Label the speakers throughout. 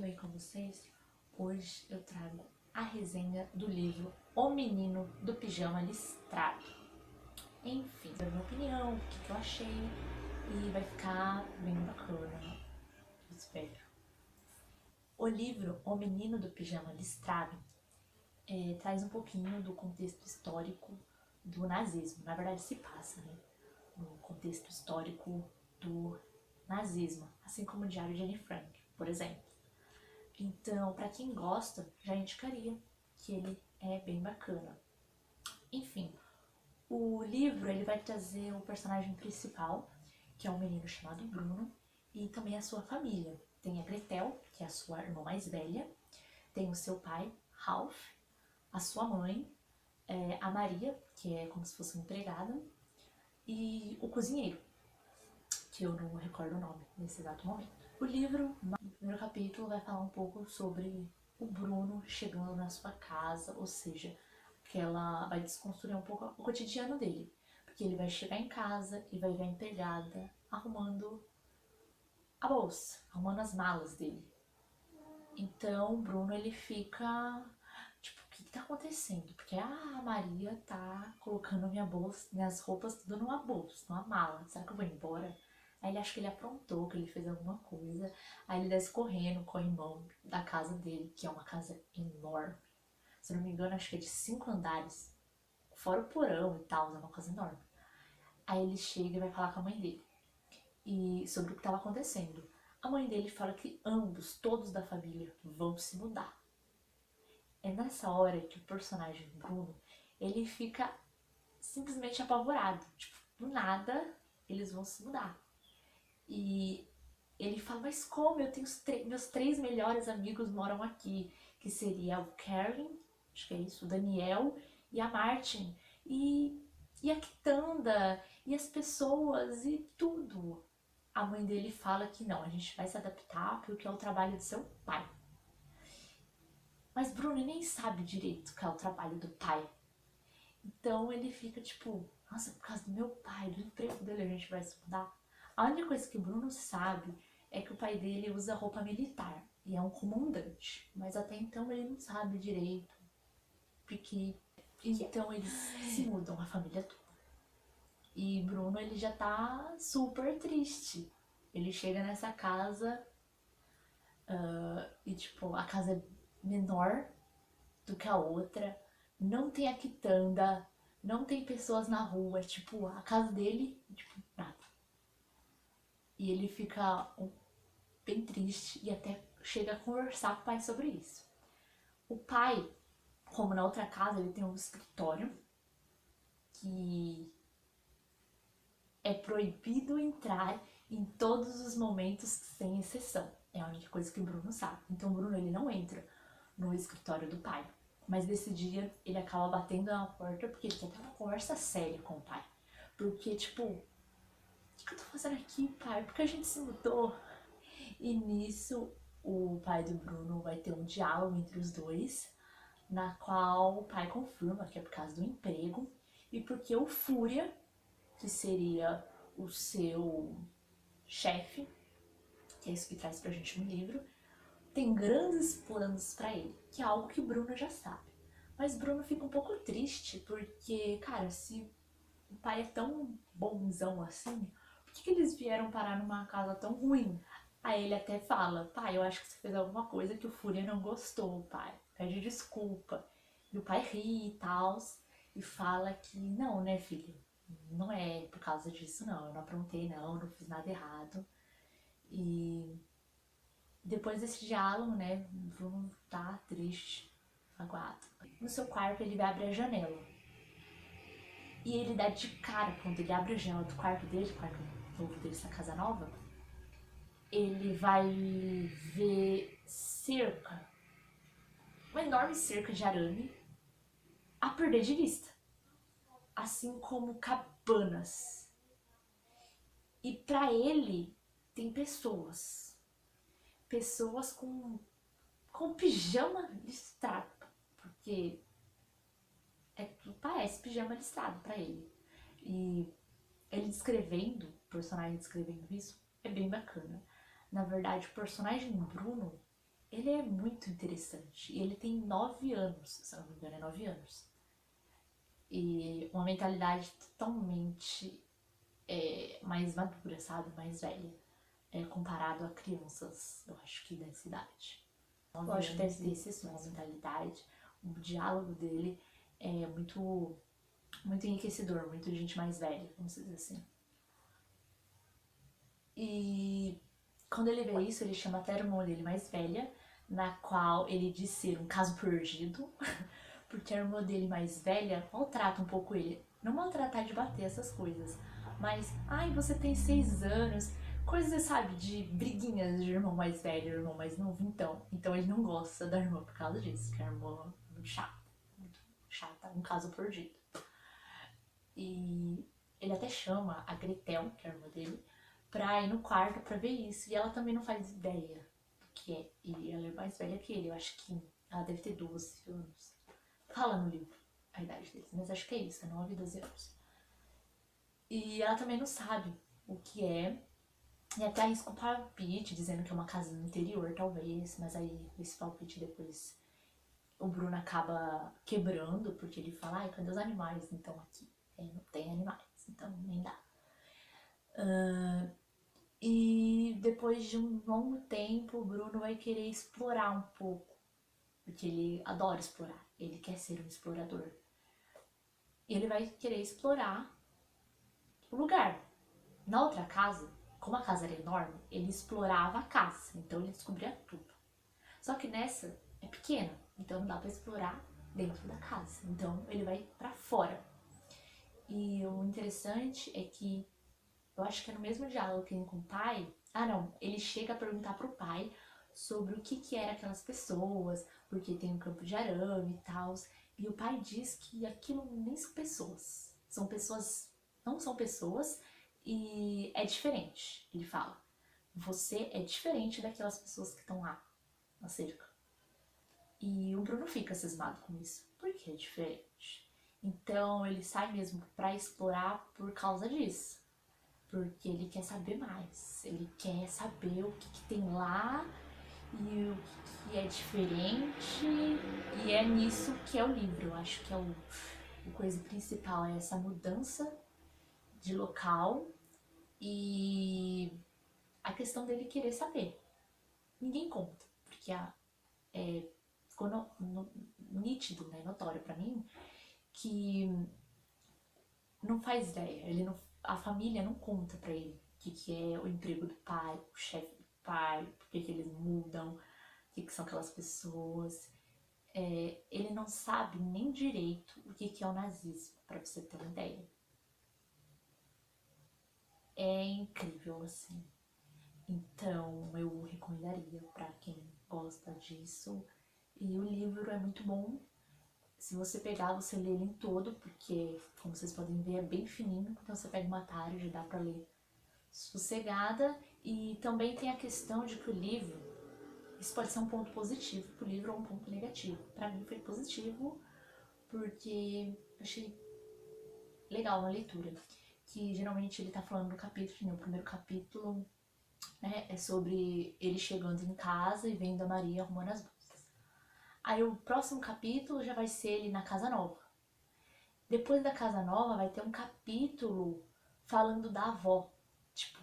Speaker 1: bem com vocês? Hoje eu trago a resenha do livro O Menino do Pijama Listrado. Enfim, a minha opinião, o que eu achei, e vai ficar bem bacana, eu espero. O livro O Menino do Pijama Listrado traz um pouquinho do contexto histórico do nazismo. Na verdade se passa, né, no contexto histórico do nazismo, assim como o Diário de Anne Frank, por exemplo. Então, para quem gosta, já indicaria que ele é bem bacana. Enfim, o livro ele vai trazer o personagem principal, que é um menino chamado Bruno, e também a sua família. Tem a Gretel, que é a sua irmã mais velha, tem o seu pai, Ralph, a sua mãe, a Maria, que é como se fosse uma empregada, e o cozinheiro, que eu não recordo o nome nesse exato momento. O livro, no primeiro capítulo, vai falar um pouco sobre o Bruno chegando na sua casa, ou seja, que ela vai desconstruir um pouco o cotidiano dele. Porque ele vai chegar em casa e vai ver a empregada arrumando a bolsa, arrumando as malas dele. Então o Bruno ele fica tipo, o que tá acontecendo? Porque a Maria tá colocando minha bolsa, minhas roupas tudo numa bolsa, numa mala. Será que eu vou embora? Aí ele acha que ele aprontou, que ele fez alguma coisa. Aí ele desce correndo com o irmão da casa dele, que é uma casa enorme. Se eu não me engano, acho que é de 5 andares. Fora o porão e tal, é uma casa enorme. Aí ele chega e vai falar com a mãe dele. E sobre o que estava acontecendo. A mãe dele fala que ambos, todos da família, vão se mudar. É nessa hora que o personagem Bruno, ele fica simplesmente apavorado. Tipo, do nada, eles vão se mudar. E ele fala, mas como? Eu tenho meus 3 melhores amigos moram aqui, que seria o Karen, acho que é isso, o Daniel e a Martin. E a Kitanda, e as pessoas, e tudo. A mãe dele fala que não, a gente vai se adaptar porque é o trabalho do seu pai. Mas Bruno nem sabe direito que é o trabalho do pai. Então ele fica tipo, nossa, por causa do meu pai, do emprego dele a gente vai se mudar. A única coisa que o Bruno sabe é que o pai dele usa roupa militar e é um comandante. Mas até então ele não sabe direito. Porque então eles se mudam, a família toda. E Bruno ele já tá super triste. Ele chega nessa casa e tipo, a casa é menor do que a outra, não tem a quitanda, não tem pessoas na rua, tipo, a casa dele, tipo, nada. E ele fica bem triste e até chega a conversar com o pai sobre isso. O pai, como na outra casa, ele tem um escritório que é proibido entrar em todos os momentos sem exceção. É a única coisa que o Bruno sabe. Então o Bruno ele não entra no escritório do pai. Mas nesse dia ele acaba batendo na porta porque ele quer ter uma conversa séria com o pai. Porque, tipo, o que eu tô fazendo aqui, pai? Porque a gente se mudou. E nisso o pai do Bruno vai ter um diálogo entre os dois, na qual o pai confirma que é por causa do emprego e porque o Fúria, que seria o seu chefe, que é isso que traz pra gente no livro, tem grandes planos pra ele, que é algo que Bruno já sabe. Mas Bruno fica um pouco triste, porque, cara, se o pai é tão bonzão assim, por que eles vieram parar numa casa tão ruim? Aí ele até fala, pai, eu acho que você fez alguma coisa que o Fúria não gostou, pai. Pede desculpa. E o pai ri e tal, e fala que não, né, filho? Não é por causa disso, não. Eu não aprontei, não fiz nada errado. E depois desse diálogo, né, o Bruno tá triste, magoado. No seu quarto, ele abre a janela. E ele dá de cara quando ele abre a janela do quarto dele, do quarto novo dele, essa casa nova. Ele vai ver cerca, uma enorme cerca de arame, a perder de vista. Assim como cabanas. E pra ele, tem pessoas. Pessoas com pijama listrado. Porque parece pijama listrado pra ele. E ele descrevendo, o personagem descrevendo isso, é bem bacana. Na verdade, o personagem Bruno, ele é muito interessante. E ele tem 9 anos, se eu não me engano, é 9 anos. E uma mentalidade totalmente mais madura, sabe? Mais velha. Comparado a crianças, eu acho que dessa idade. Eu acho que deve ter essa mentalidade. O diálogo dele é muito, muito enriquecedor, muito de gente mais velha, vamos dizer assim. E quando ele vê isso, ele chama até a irmã dele mais velha, na qual ele diz ser um caso perdido, porque a irmã dele mais velha maltrata um pouco ele. Não maltratar de bater essas coisas, mas, ai, você tem 6 anos, coisas, sabe, de briguinhas de irmão mais velho e irmão mais novo. Então ele não gosta da irmã por causa disso, que a irmã é muito chata, um caso perdido. E ele até chama a Gretel, que é a irmã dele, pra ir no quarto pra ver isso. E ela também não faz ideia do que é. E ela é mais velha que ele, eu acho que ela deve ter 12 anos. Fala no livro a idade deles, mas acho que é isso, é 9, 12 anos. E ela também não sabe o que é. E até arrisca um palpite, dizendo que é uma casa no interior, talvez. Mas aí esse palpite depois o Bruno acaba quebrando, porque ele fala, ai, cadê os animais? Então aqui não tem animais, então nem dá. E depois de um longo tempo, o Bruno vai querer explorar um pouco, porque ele adora explorar, ele quer ser um explorador. E ele vai querer explorar o lugar. Na outra casa, como a casa era enorme, ele explorava a casa, então ele descobria tudo. Só que nessa é pequena, então não dá pra explorar dentro da casa, então ele vai pra fora. E o interessante é que, eu acho que é no mesmo diálogo que ele com o pai, ele chega a perguntar pro pai sobre o que eram aquelas pessoas, porque tem um campo de arame e tal, e o pai diz que aquilo nem são pessoas, não são pessoas, e é diferente, ele fala. Você é diferente daquelas pessoas que estão lá na cerca. E o Bruno fica cismado com isso, porque é diferente. Então ele sai mesmo pra explorar por causa disso. Porque ele quer saber mais. Ele quer saber o que tem lá e o que é diferente. E é nisso que é o livro. Eu acho que é a coisa principal, é essa mudança de local e a questão dele querer saber. Ninguém conta, porque ficou nítido, né, notório pra mim, que não faz ideia, a família não conta pra ele o que é o emprego do pai, o chefe do pai, por que eles mudam, o que são aquelas pessoas. Ele não sabe nem direito o que é o nazismo, pra você ter uma ideia. É incrível, assim. Então eu recomendaria pra quem gosta disso. E o livro é muito bom. Se você pegar, você lê ele em todo, porque, como vocês podem ver, é bem fininho. Então você pega uma tarde, dá pra ler sossegada. E também tem a questão de que o livro, isso pode ser um ponto positivo pro livro ou um ponto negativo. Pra mim foi positivo, porque achei legal na leitura. Que geralmente ele tá falando do capítulo, né? O primeiro capítulo, né, é sobre ele chegando em casa e vendo a Maria arrumando as bolsas. Aí o próximo capítulo já vai ser ele na casa nova. Depois da casa nova vai ter um capítulo falando da avó. Tipo,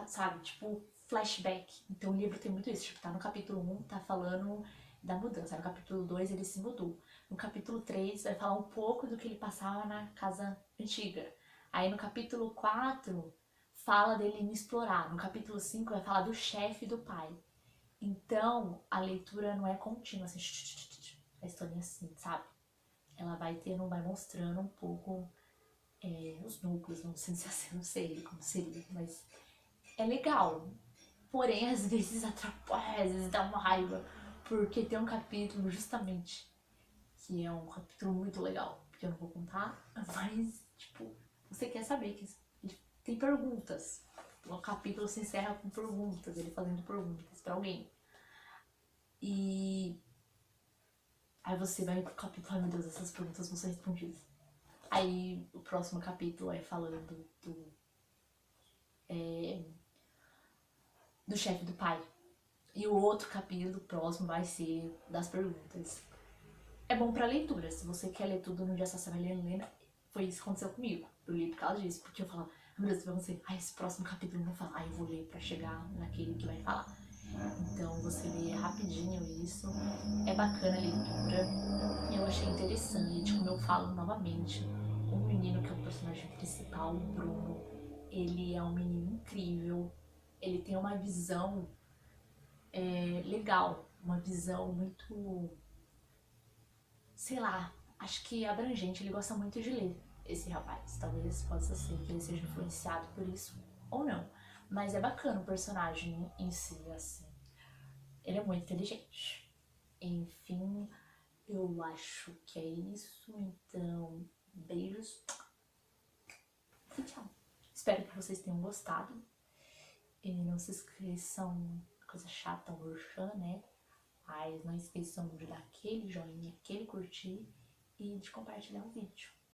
Speaker 1: sabe? Tipo, flashback. Então o livro tem muito isso. Tipo, tá no capítulo 1, tá falando da mudança. No capítulo 2 ele se mudou. No capítulo 3 vai falar um pouco do que ele passava na casa antiga. Aí no capítulo 4 fala dele indo explorar. No capítulo 5 vai falar do chefe e do pai. Então, a leitura não é contínua, assim, a historinha assim, sabe? Ela vai mostrando um pouco os núcleos, não sei se assim, não sei como seria, mas é legal. Porém, às vezes atrapalha, às vezes dá uma raiva, porque tem um capítulo justamente que é um capítulo muito legal, que eu não vou contar, mas, tipo, você quer saber que ele tem perguntas. O capítulo se encerra com perguntas, ele fazendo perguntas pra alguém. E aí você vai pro capítulo, ai meu Deus, essas perguntas vão ser respondidas. Aí o próximo capítulo é falando do chefe do pai. E o outro capítulo próximo vai ser das perguntas. É bom pra leitura. Se você quer ler tudo no dia só você vai lendo, foi isso que aconteceu comigo. Eu li por causa disso, porque eu falava, meu Deus, vai acontecer. Esse próximo capítulo não vai falar. Eu vou ler pra chegar naquele que vai falar. Então você lê rapidinho isso. É bacana a leitura. Eu achei interessante, como eu falo novamente, o menino que é o personagem principal, o Bruno, ele é um menino incrível. Ele tem uma visão legal, uma visão muito, sei lá, acho que abrangente. Ele gosta muito de ler, esse rapaz. Talvez possa ser que ele seja influenciado por isso ou não. Mas é bacana o personagem em si, assim. Ele é muito inteligente. Enfim, eu acho que é isso. Então, beijos e tchau. Espero que vocês tenham gostado. E não se esqueçam, coisa chata, orxã, né? Mas não esqueçam de dar aquele joinha, aquele curtir e de compartilhar o vídeo.